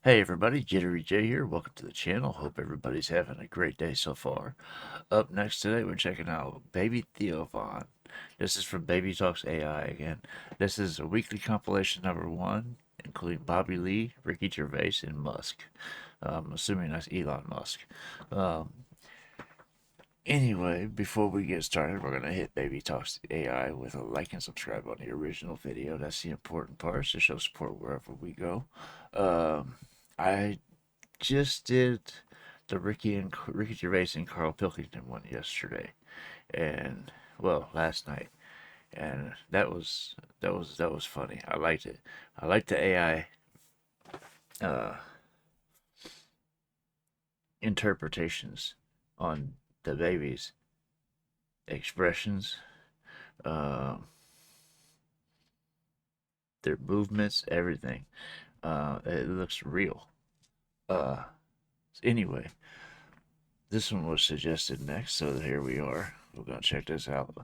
Hey everybody, JitteryJay here. Welcome to the channel. Hope everybody's having a great day so far. Up next today, we're checking out Baby Theo. This is from BabyTalksAI again. This is a weekly compilation #1, including Bobby Lee, Ricky Gervais, and Musk. I'm assuming that's Elon Musk. Anyway, before we get started, we're going to hit Baby Talks AI with a like and subscribe on the original video. That's the important part, to show support wherever we go. I just did the Ricky Gervais and Carl Pilkington one yesterday, and well, last night, and that was funny. I liked it. I liked the AI interpretations on the baby's expressions, their movements, everything. It looks real. Anyway, this one was suggested next, so here we are. We're gonna check this out.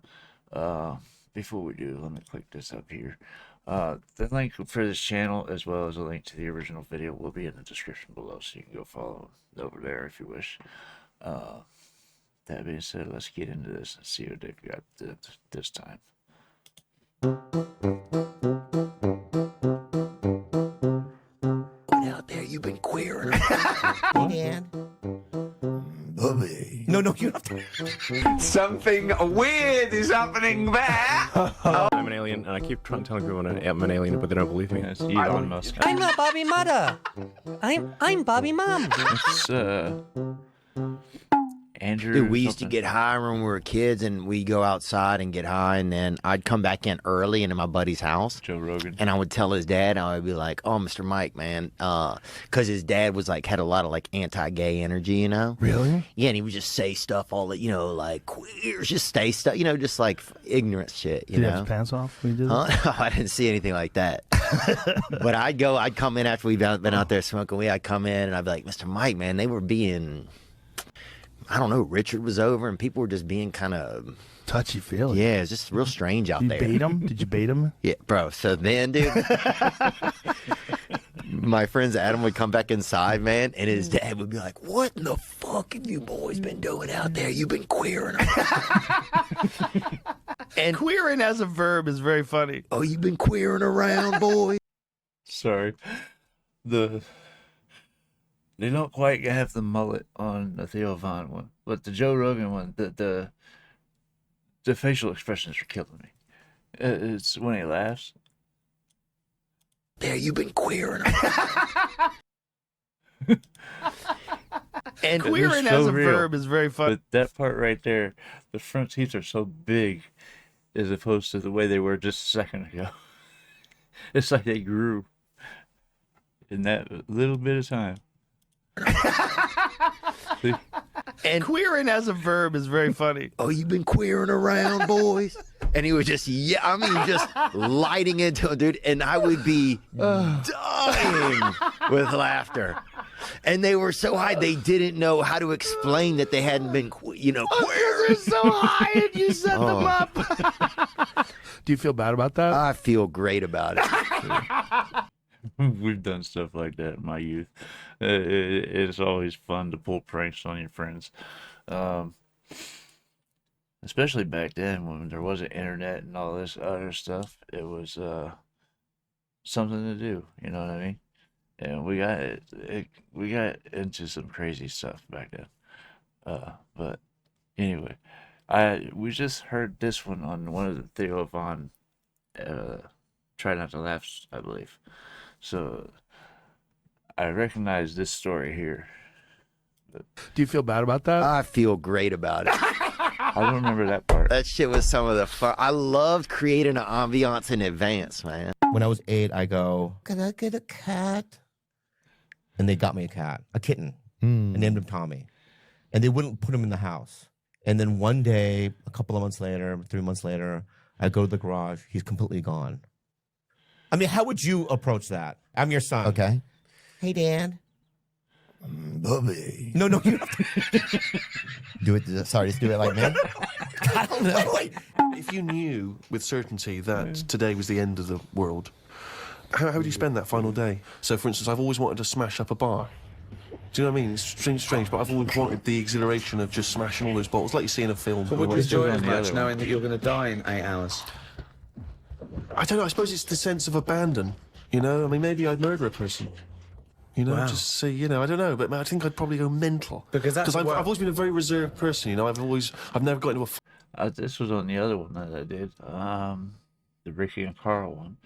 Before we do, let me click this up here. The link for this channel, as well as a link to the original video, will be in the description below, so you can go follow over there if you wish. That being said, let's get into this and see what they've got this time. Out there, you've been queering. Hey, Dan. Bobby. No, you have to. Something weird is happening there. I'm an alien, and I keep telling people I'm an alien, but they don't believe me. It's Elon Musk. I'm not Bobby Mother. I'm Bobby Mom. It's Andrew. Dude, we used to get high when we were kids, and we'd go outside and get high, and then I'd come back in early into my buddy's house. Joe Rogan. And I would tell his dad, I would be like, "Oh, Mr. Mike, man," because his dad was like had a lot of like anti-gay energy, you know. Really? Yeah, and he would just say stuff all that, you know, like queers, just say stuff, you know, just like ignorant shit, you Did he know. have his pants off when he did it? I didn't see anything like that. But I'd come in after we'd been out there smoking weed. I'd come in and I'd be like, "Mr. Mike, man, they were being, I don't know, Richard was over and people were just being kind of Touchy-feely. yeah, it's just real strange out there." Did you bait him? Did you bait him? Yeah, bro. So then, dude, my friends Adam would come back inside, man, and his dad would be like, "What in the fuck have you boys been doing out there? You've been queering." And Queering as a verb is very funny. "Oh, you've been queering around, boy." Sorry. They don't quite have the mullet on the Theo Von one, but the Joe Rogan one, the facial expressions are killing me. It's when he laughs. "There, you've been queering." And Queering so as a real. verb is very funny. But that part right there, the front teeth are so big, as opposed to the way they were just a second ago. It's like they grew in that little bit of time. And Queering as a verb is very funny. "Oh, you've been queering around, boys." And he was just, yeah, I mean, just lighting into it, dude. And I would be dying with laughter. And they were so high, they didn't know how to explain that they hadn't been, queering. They're so high and you set them up. Do you feel bad about that? I feel great about it. We've done stuff like that in my youth. It's always fun to pull pranks on your friends. Especially back then when there wasn't internet and all this other stuff. It was something to do, you know what I mean? And we got into some crazy stuff back then. But anyway, we just heard this one on one of the Theo Von Try Not to Laugh, I believe. So I recognize this story here. Do you feel bad about that? I feel great about it. I don't remember that part. That shit was some of the fun. I loved creating an ambiance in advance, man. When I was 8, I go, "Can I get a cat?" And they got me a cat, a kitten, and named him Tommy. And they wouldn't put him in the house. And then one day, a couple of months later, 3 months later, I go to the garage. He's completely gone. I mean, how would you approach that? I'm your son. Okay. Hey, Dan. Bobby. No, you have to do it. Sorry, just do it like man. I don't know. If you knew with certainty that today was the end of the world, How do you spend that final day? So, for instance, I've always wanted to smash up a bar. Do you know what I mean? It's strange, but I've always wanted the exhilaration of just smashing all those bottles, like you see in a film. But would you enjoy it as much knowing that you're going to die in 8 hours? I don't know. I suppose it's the sense of abandon. You know, I mean, maybe I'd murder a person. You know, Wow. just say, you know, I don't know, but I think I'd probably go mental. Because I've always been a very reserved person. You know, I've never got into a. This was on the other one that I did, the Ricky and Carl one.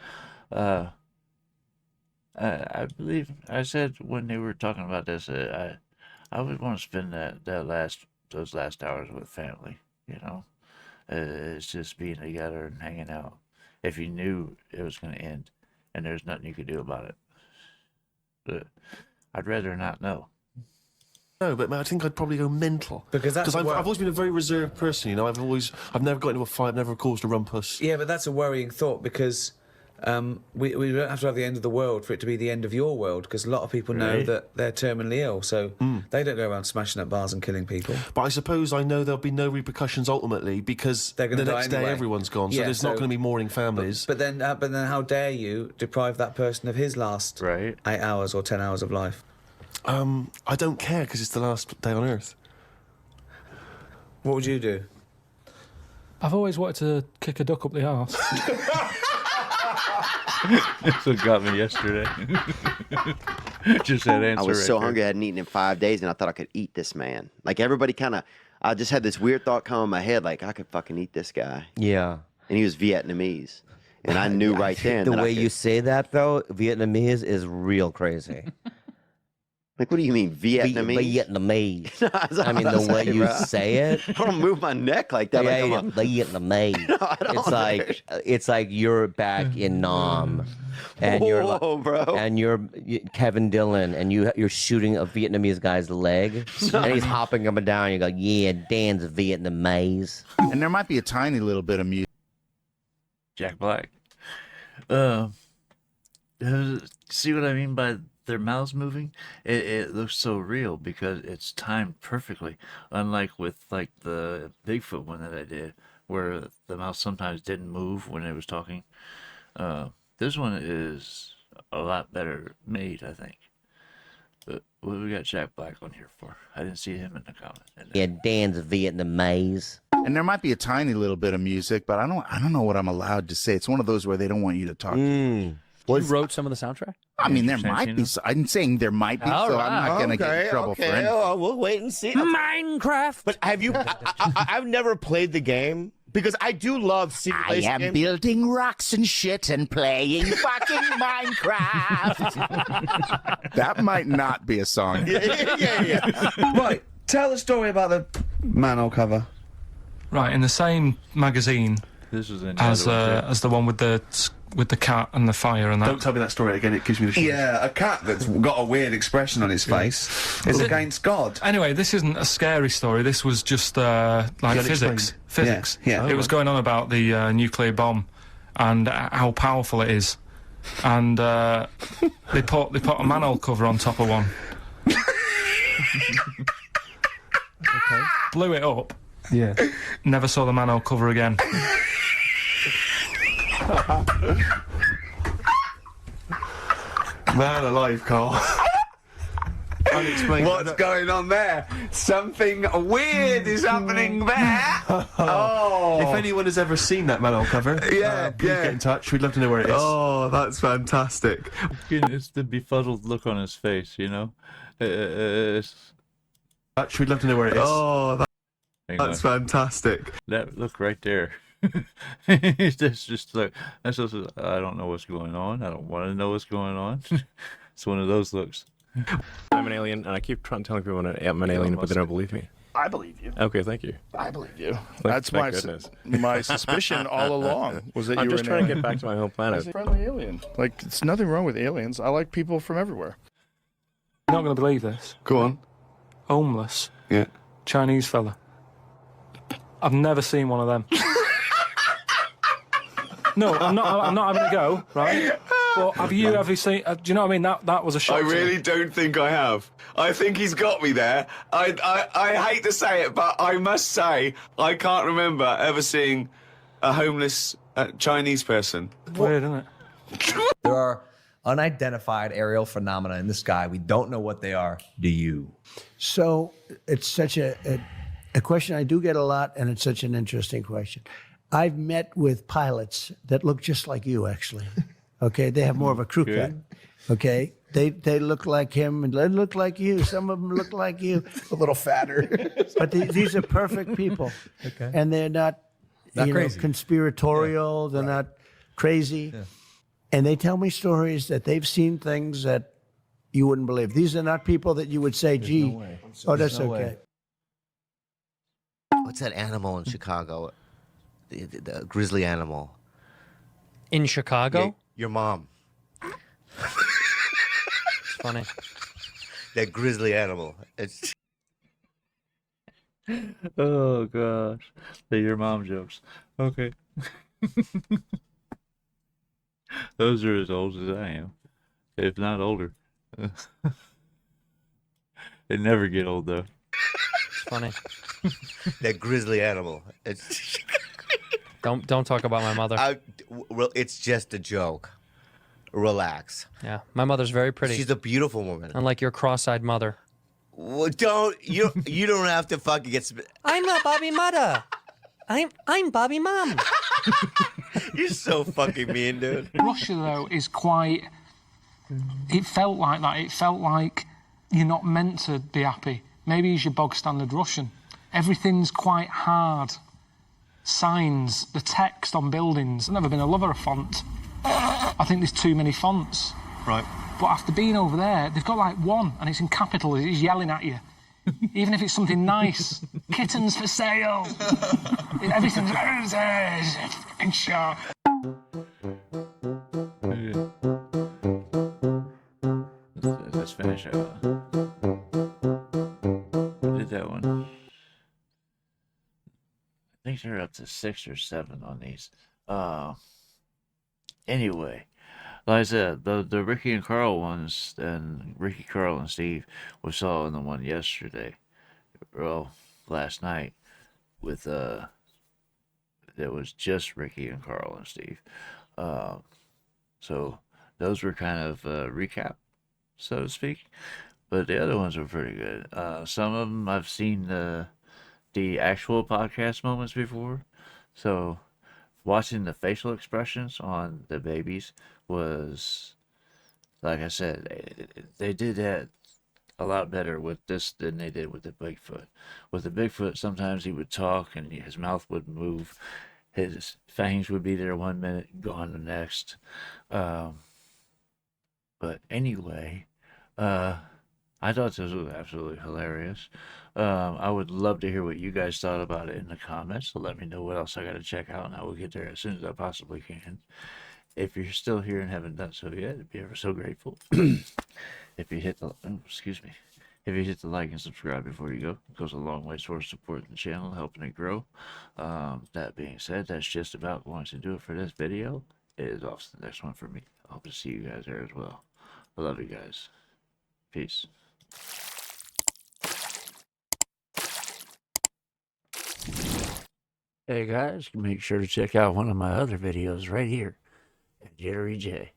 I believe I said when they were talking about this, I would want to spend those last hours with family. You know, it's just being together and hanging out. If you knew it was going to end, and there's nothing you could do about it, but I'd rather not know. No, but I think I'd probably go mental. Because I've always been a very reserved person. You know, I've never got into a fight, never caused a rumpus. Yeah, but that's a worrying thought because we don't have to have the end of the world for it to be the end of your world, because a lot of people know that they're terminally ill, so they don't go around smashing up bars and killing people. But I suppose I know there'll be no repercussions ultimately, because They're gonna the die next day anyway. everyone's gone, so there's not going to be mourning families. But then how dare you deprive that person of his last 8 hours or 10 hours of life? I don't care, because it's the last day on Earth. What would you do? I've always wanted to kick a duck up the arse. That's what got me yesterday. Just that answer. I was right so there. hungry, I hadn't eaten in 5 days, and I thought I could eat this man. Like, everybody I just had this weird thought come in my head, like, I could fucking eat this guy. Yeah. And he was Vietnamese. And I knew right then The that way you say that, though, Vietnamese is real crazy. Like, what do you mean, Vietnamese? Vietnamese. I mean, the way you say it. I don't move my neck like that. Yeah, like I'm Vietnamese. No, I don't. It's like you're back in Nam, and you're Kevin Dillon, and you're shooting a Vietnamese guy's leg, and he's hopping up and down. You go, yeah, Dan's Vietnamese, and there might be a tiny little bit of music. Jack Black. See what I mean by their mouths moving? It looks so real because it's timed perfectly. Unlike with like the Bigfoot one that I did, where the mouth sometimes didn't move when it was talking. This one is a lot better made, I think. But what do we got Jack Black on here for? I didn't see him in the comment. Yeah, Dan's Vietnamese. And there might be a tiny little bit of music, but I don't know what I'm allowed to say. It's one of those where they don't want you to talk. You wrote some of the soundtrack? I mean, there might be. I'm saying there might be, so I'm not going to get in trouble for anything. We'll wait and see. Minecraft. But have you? I've never played the game because I do love simulation games. Building rocks and shit and playing fucking Minecraft. That might not be a song. Yeah. Right, tell the story about the manhole cover. Right, in the same magazine This was in as the one with the cat and the fire and that. Don't tell me that story again, it gives me the shivers. Yeah, a cat that's got a weird expression on his face is against God. Anyway, this isn't a scary story. This was just like physics. Physics. Yeah. It was going on about the nuclear bomb and how powerful it is. And they put a manhole cover on top of one. Okay. Blew it up. Yeah. Never saw the manhole cover again. Man alive, Carl. Unexplained. What's going on there? Something weird is happening there. Oh. If anyone has ever seen that manhole cover, please get in touch. We'd love to know where it is. Oh, that's fantastic. It's the befuddled look on his face, you know? We'd love to know where it is. Oh, that's fantastic. That look right there. It's just like, I don't know what's going on. I don't want to know what's going on. It's one of those looks. I'm an alien, and I keep telling people I'm an alien, but they don't believe me. I believe you. Okay, thank you. I believe you. That's That's goodness. my suspicion all along was that I'm you just were an trying to alien. get back to my home I was planet. a friendly alien. Like, it's nothing wrong with aliens. I like people from everywhere. You're not going to believe this. Go on. Homeless. Yeah. Chinese fella. I've never seen one of them. No, I'm not having a go, right? But have you ever seen? Do you know what I mean? That was a shock. I to me. really don't think I have. I think he's got me there. I hate to say it, but I must say I can't remember ever seeing a homeless Chinese person. Weird, isn't it? There are unidentified aerial phenomena in the sky. We don't know what they are. Do you? So it's such a question I do get a lot, and it's such an interesting question. I've met with pilots that look just like you, actually. Okay, they have more of a crew cut. Okay, they look like him and they look like you. Some of them look like you, A little fatter. but these are perfect people. Okay. And they're not crazy. conspiratorial. They're not crazy. Yeah. And they tell me stories that they've seen things that you wouldn't believe. These are not people that you would say, "Gee, oh, that's no okay." way. What's that animal in Chicago? The grizzly animal. In Chicago? Your mom. It's funny. That grizzly animal. It's Oh gosh, they're your mom jokes. Okay. Those are as old as I am, if not older. They never get old though. It's funny. that grizzly animal. It's Don't talk about my mother. well, it's just a joke. Relax. Yeah, my mother's very pretty. She's a beautiful woman. Unlike your cross-eyed mother. Well, you don't have to fucking get. I'm not Bobby Mother. I'm Bobby Mom. You're so fucking mean, dude. Russia, though, is quite... It felt like that. It felt like you're not meant to be happy. Maybe it's your bog-standard Russian. Everything's quite hard. Signs, the text on buildings. I've never been a lover of font. I think there's too many fonts. Right. But after being over there, they've got like one, and it's in capitals. It's yelling at you. Even if it's something nice. Kittens for sale. Everything's fucking sharp. Let's finish out. Did that one. I think they're up to 6 or 7 on these. Anyway, like I said, the Ricky and Carl ones, and Ricky, Carl, and Steve, we saw in the one yesterday, well, last night, with it was just Ricky and Carl and Steve. So those were kind of recap, so to speak, but the other ones were pretty good. Some of them I've seen the actual podcast moments before, so watching the facial expressions on the babies was, like I said, they did that a lot better with this than they did with the Bigfoot. With the Bigfoot, sometimes he would talk and his mouth would move. His fangs would be there 1 minute, gone the next. But anyway, I thought this was absolutely hilarious. I would love to hear what you guys thought about it in the comments. So let me know what else I got to check out, and I will get there as soon as I possibly can. If you're still here and haven't done so yet, I'd be ever so grateful. If you hit the if you hit the like and subscribe before you go, it goes a long way towards supporting the channel, helping it grow. That being said, that's just about going to do it for this video. It is off to the next one for me. I hope to see you guys there as well. I love you guys. Peace. Hey guys, make sure to check out one of my other videos right here at JitteryJay.